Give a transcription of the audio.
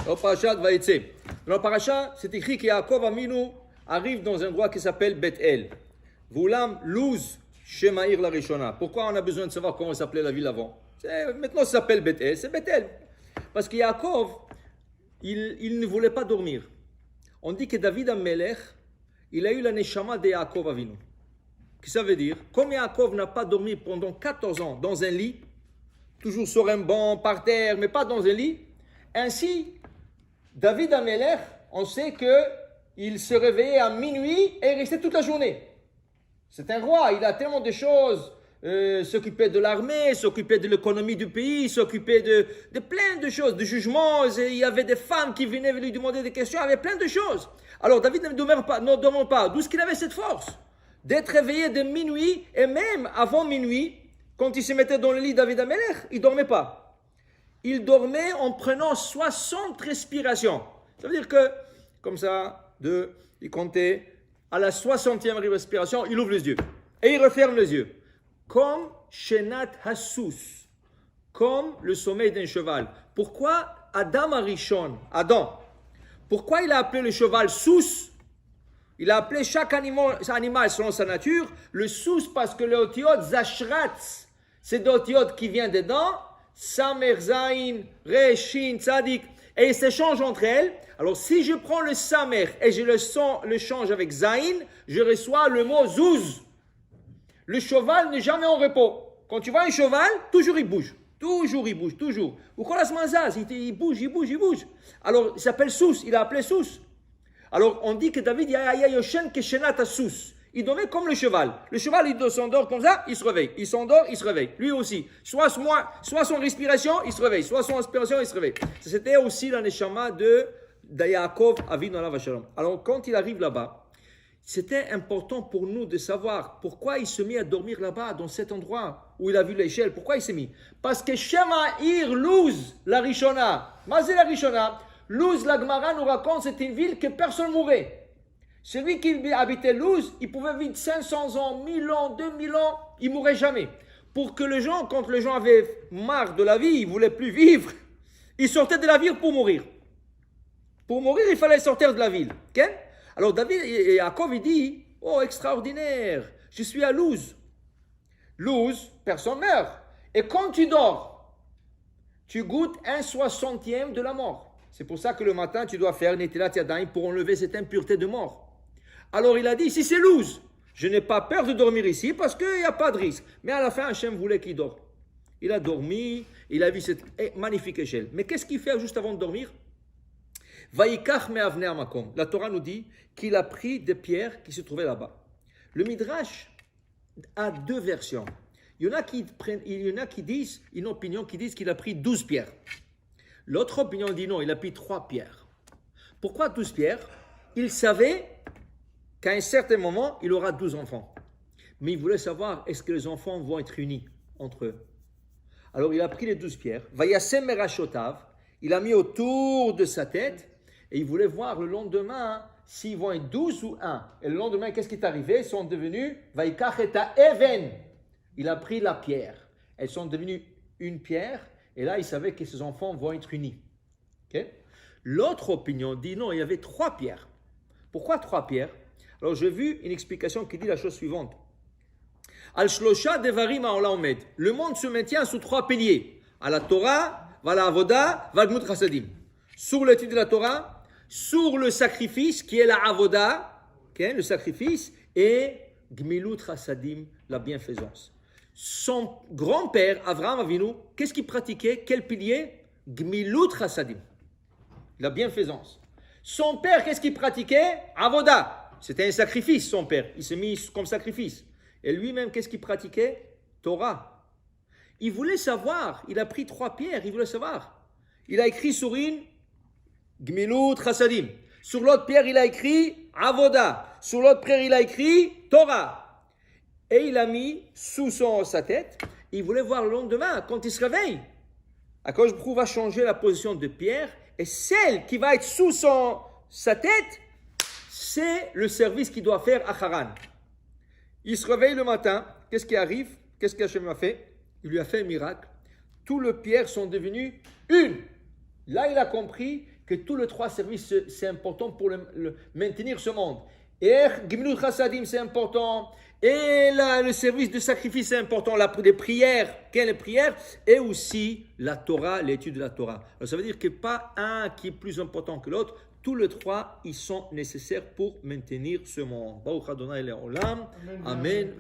Dans Parashat Vaïtse. Dans Parashat, c'est écrit que Yaakov Avinu arrive dans un endroit qui s'appelle Beth-El. Voulam Luz Shemaïr la Rishona. Pourquoi on a besoin de savoir comment s'appelait la ville avant? Maintenant, ça s'appelle Beth-El. C'est Beth-El. Parce que Yaakov, il ne voulait pas dormir. On dit que David Amelech, il a eu la neshama de Yaakov Avinu. Qu'est-ce que ça veut dire? Comme Yaakov n'a pas dormi pendant 14 ans dans un lit, toujours sur un banc, par terre, mais pas dans un lit, ainsi, David Amelech, on sait qu'il se réveillait à minuit et il restait toute la journée. C'est un roi, il a tellement de choses, s'occuper de l'armée, s'occuper de l'économie du pays, s'occuper de plein de choses, de jugements, il y avait des femmes qui venaient lui demander des questions, il y avait plein de choses. Alors David ne dormait pas, d'où est-ce qu'il avait cette force d'être réveillé de minuit et même avant minuit, quand il se mettait dans le lit David Amelech, il ne dormait pas. Il dormait en prenant 60 respirations. Ça veut dire que, comme ça, il comptait, à la 60e respiration, il ouvre les yeux. Et il referme les yeux. Comme Shenat Hassous, comme le sommeil d'un cheval. Pourquoi Adam Arishon, Adam, pourquoi il a appelé le cheval Sous? Il a appelé chaque animal selon sa nature. Le Sous parce que le otiot Zashratz, c'est l'otiot qui vient dedans. Samer, Zain, Re, Shin, Tzadik. Et ils s'échangent entre elles. Alors si je prends le Samer et je le change avec Zain, je reçois le mot Zouz. Le cheval n'est jamais en repos. Quand tu vois un cheval, toujours il bouge. Toujours il bouge, toujours. Ou quand la smanzaz, il bouge. Alors il s'appelle Sous, il a appelé Sous. Alors on dit que David, Yoshen Keshenat Sous. Il dormait comme le cheval. Le cheval, il s'endort comme ça, il se réveille. Il s'endort, il se réveille. Lui aussi. Soit son respiration, il se réveille. Soit son inspiration, il se réveille. C'était aussi la neshama de Yaakov Avinu alav hashalom. Alors quand il arrive là-bas, c'était important pour nous de savoir pourquoi il se mit à dormir là-bas, dans cet endroit où il a vu l'échelle. Pourquoi il s'est mis? Parce que Shemaïr Luz, la Rishona. Mazé la Rishona. Luz, la Gemara nous raconte, c'est une ville que personne mourait. Celui qui habitait Luz, il pouvait vivre 500 ans, 1000 ans, 2000 ans, il ne mourrait jamais. Pour que les gens, quand les gens avaient marre de la vie, ils ne voulaient plus vivre, ils sortaient de la ville pour mourir. Pour mourir, il fallait sortir de la ville. Okay? Alors David et Yaakov, il dit, oh extraordinaire, je suis à Luz. Luz, personne meurt. Et quand tu dors, tu goûtes 1/60 de la mort. C'est pour ça que le matin, tu dois faire Netilat Yadayim pour enlever cette impureté de mort. Alors il a dit, si c'est Luz, je n'ai pas peur de dormir ici parce qu'il n'y a pas de risque. Mais à la fin, Hachem voulait qu'il dort. Il a dormi, il a vu cette magnifique échelle. Mais qu'est-ce qu'il fait juste avant de dormir? Vaikach me'avnei hamakom. La Torah nous dit qu'il a pris des pierres qui se trouvaient là-bas. Le Midrash a deux versions. Il y en a qui disent, une opinion qui dit qu'il a pris 12 pierres. L'autre opinion dit non, il a pris 3 pierres. Pourquoi 12 pierres? Il savait qu'à un certain moment, il aura 12 enfants. Mais il voulait savoir, est-ce que les enfants vont être unis entre eux? Alors il a pris les 12 pierres, Vayasem merashotav, il a mis autour de sa tête, et il voulait voir le lendemain s'ils vont être 12 ou 1. Et le lendemain, qu'est-ce qui est arrivé? Ils sont devenus, Vaikach et Even. Il a pris la pierre. Elles sont devenues une pierre, et là, il savait que ses enfants vont être unis. Okay? L'autre opinion dit non, il y avait 3 pierres. Pourquoi 3 pierres? Alors, j'ai vu une explication qui dit la chose suivante. Al-Shlosha devarim ha'olam. Le monde se maintient sous 3 piliers. À la Torah, va la avoda, va gmut chassadim. Sur l'étude de la Torah, sur le sacrifice qui est la avoda, okay, le sacrifice, et gmilut chassadim, la bienfaisance. Son grand-père, Avraham Avinu, qu'est-ce qu'il pratiquait? Quel pilier? Gmilut chassadim, la bienfaisance. Son père, qu'est-ce qu'il pratiquait? Avoda. C'était un sacrifice, son père. Il s'est mis comme sacrifice. Et lui-même, qu'est-ce qu'il pratiquait? Torah. Il voulait savoir. Il a pris 3 pierres. Il voulait savoir. Il a écrit sur une Gmilut Chassadim. Sur l'autre pierre, il a écrit Avoda. Sur l'autre pierre, il a écrit Torah. Et il a mis sous sa tête. Il voulait voir le lendemain, quand il se réveille. Akadosh Baruch Hu va changer la position de pierre. Et celle qui va être sous sa tête, c'est le service qu'il doit faire à Haran. Il se réveille le matin. Qu'est-ce qui arrive? Qu'est-ce qu'Hachem a fait? Il lui a fait un miracle. Tous les pierres sont devenues une. Là, il a compris que tous les trois services, c'est important pour maintenir ce monde. Et Gimlut Chassadim, c'est important. Et le service de sacrifice, c'est important. Les prières, quelles prières? Et aussi la Torah, l'étude de la Torah. Alors, ça veut dire qu'il n'y a pas un qui est plus important que l'autre. Tous les trois, ils sont nécessaires pour maintenir ce monde. Baruch Adonai Le'olam. Amen. Amen.